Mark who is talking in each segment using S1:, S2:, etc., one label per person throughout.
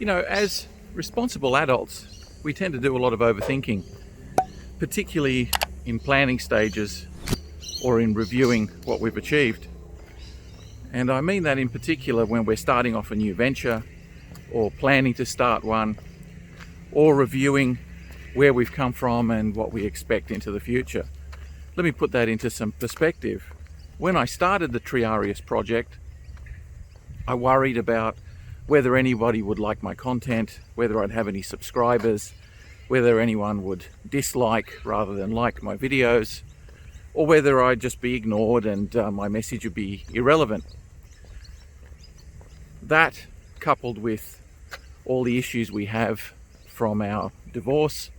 S1: As responsible adults, we tend to do a lot of overthinking, particularly in planning stages or in reviewing what we've achieved. And I mean that in particular when we're starting off a new venture or planning to start one, or reviewing where we've come from and what we expect into the future. Let me put that into some perspective. When I started the Triarius project, I worried about whether anybody would like my content, whether I'd have any subscribers, whether anyone would dislike rather than like my videos, or whether I'd just be ignored and my message would be irrelevant. That, coupled with all the issues we have from our divorce,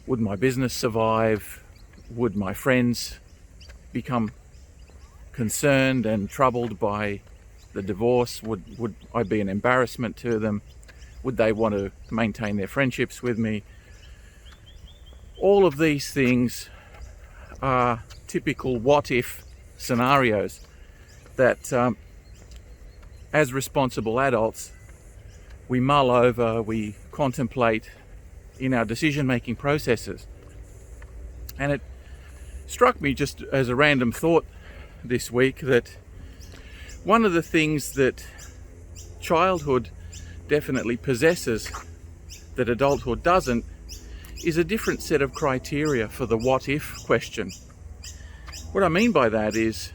S1: would my business survive? Would my friends become concerned and troubled by the divorce? Would I be an embarrassment to them? Would they want to maintain their friendships with me? All of these things are typical what-if scenarios that, as responsible adults, we mull over, we contemplate in our decision-making processes. And it struck me just as a random thought this week that one of the things that childhood definitely possesses that adulthood doesn't is a different set of criteria for the what if question. What I mean by that is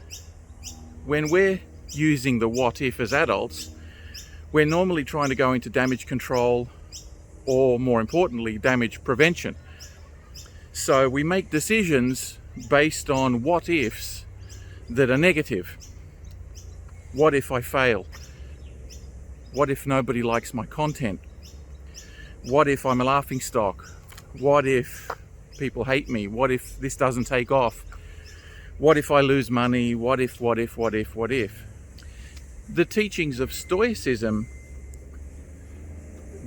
S1: when we're using the what if as adults, we're normally trying to go into damage control or, more importantly, damage prevention. So we make decisions based on what ifs that are negative. What if I fail? What if nobody likes my content? What if I'm a laughingstock? What if people hate me? What if this doesn't take off? What if I lose money? What if? The teachings of Stoicism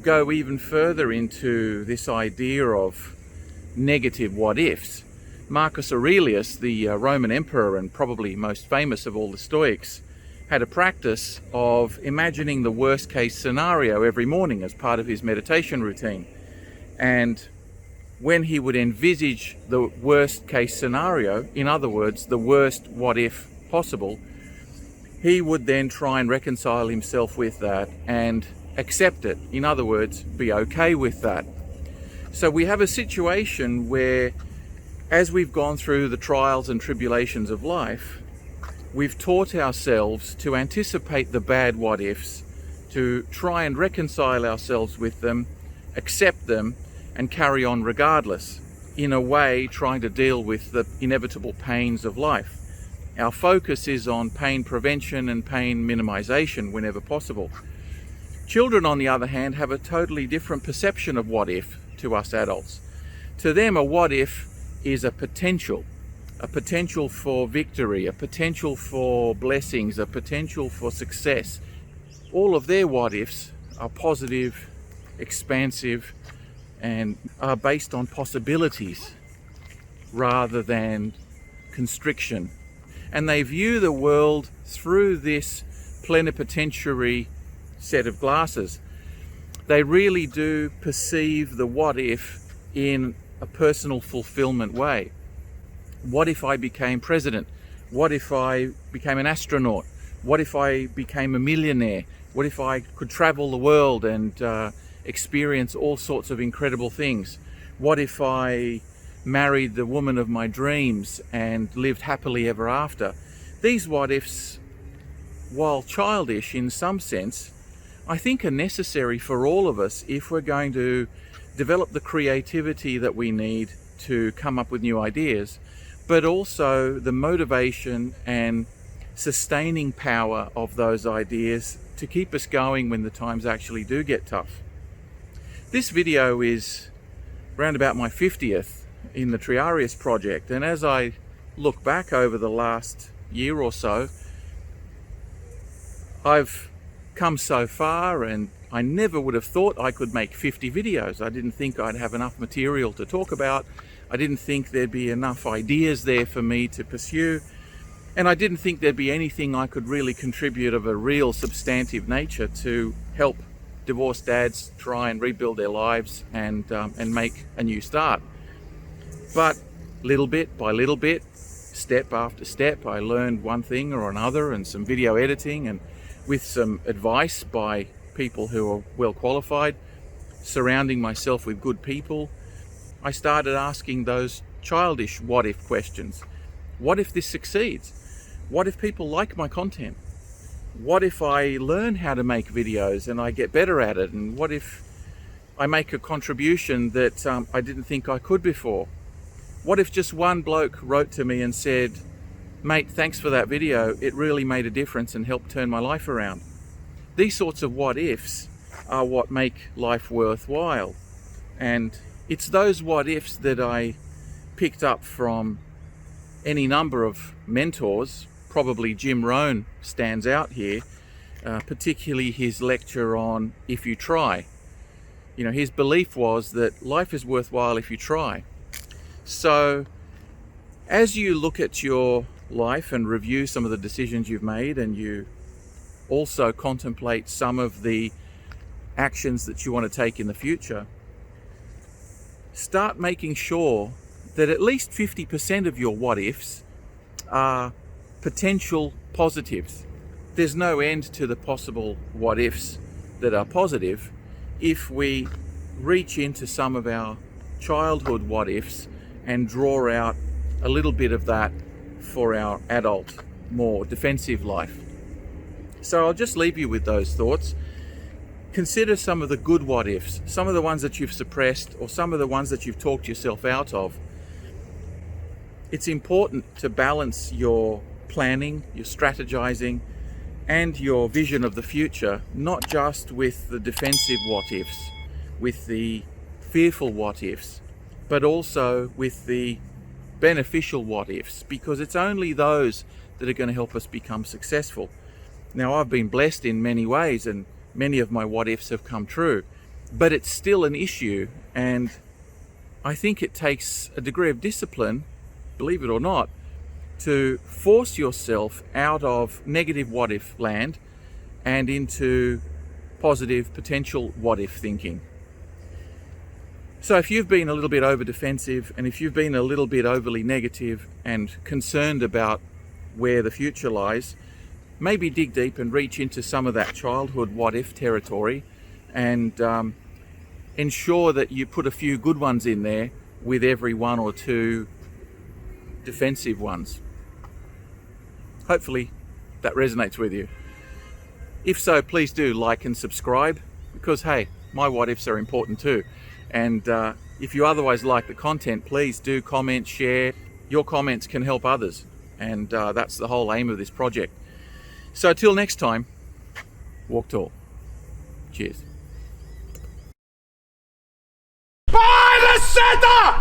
S1: go even further into this idea of negative what ifs. Marcus Aurelius, the Roman emperor and probably most famous of all the Stoics, had a practice of imagining the worst case scenario every morning as part of his meditation routine. And when he would envisage the worst case scenario, in other words, the worst what if possible, he would then try and reconcile himself with that and accept it. In other words, be okay with that. So we have a situation where, as we've gone through the trials and tribulations of life, we've taught ourselves to anticipate the bad what ifs, to try and reconcile ourselves with them, accept them, and carry on regardless, in a way trying to deal with the inevitable pains of life. Our focus is on pain prevention and pain minimization whenever possible. Children, on the other hand, have a totally different perception of what if to us adults. To them, a what if is a potential for victory, a potential for blessings, a potential for success. All of their what ifs are positive, expansive, and are based on possibilities rather than constriction. And they view the world through this plenipotentiary set of glasses. They really do perceive the what if in a personal fulfillment way. What if I became president? What if I became an astronaut? What if I became a millionaire? What if I could travel the world and experience all sorts of incredible things? What if I married the woman of my dreams and lived happily ever after? These what ifs, while childish in some sense, I think are necessary for all of us if we're going to develop the creativity that we need to come up with new ideas, but also the motivation and sustaining power of those ideas to keep us going when the times actually do get tough. This video is around about my 50th in the Triarius project, and as I look back over the last year or so, I've come so far, and I never would have thought I could make 50 videos. I didn't think I'd have enough material to talk about. I didn't think there'd be enough ideas there for me to pursue, and I didn't think there'd be anything I could really contribute of a real substantive nature to help divorced dads try and rebuild their lives and make a new start. But little bit by little bit, step after step, I learned one thing or another, and some video editing, and with some advice by people who are well qualified, surrounding myself with good people, I started asking those childish what if questions. What if this succeeds? What if people like my content? What if I learn how to make videos and I get better at it? And what if I make a contribution that I didn't think I could before? What if just one bloke wrote to me and said, "Mate, thanks for that video. It really made a difference and helped turn my life around." These sorts of what ifs are what make life worthwhile. And it's those what ifs that I picked up from any number of mentors. Probably Jim Rohn stands out here, particularly his lecture on If You Try. You know, his belief was that life is worthwhile if you try. So as you look at your life and review some of the decisions you've made, and you also contemplate some of the actions that you want to take in the future, start making sure that at least 50% of your what ifs are potential positives. There's no end to the possible what ifs that are positive if we reach into some of our childhood what ifs and draw out a little bit of that for our adult, more defensive life. So I'll just leave you with those thoughts. Consider some of the good what ifs, some of the ones that you've suppressed, or some of the ones that you've talked yourself out of. It's important to balance your planning, your strategizing, and your vision of the future, not just with the defensive what ifs, with the fearful what ifs, but also with the beneficial what ifs, because it's only those that are going to help us become successful. Now, I've been blessed in many ways, and many of my what ifs have come true, but it's still an issue, and I think it takes a degree of discipline, believe it or not, to force yourself out of negative what if land and into positive potential what if thinking. So if you've been a little bit over defensive, and if you've been a little bit overly negative and concerned about where the future lies, maybe dig deep and reach into some of that childhood what if territory, and ensure that you put a few good ones in there with every one or two defensive ones. Hopefully that resonates with you. If so, please do like and subscribe, because hey, my what ifs are important too. And if you otherwise like the content, please do comment, share. Your comments can help others, and that's the whole aim of this project. So till next time, walk tall. Cheers.
S2: By the center!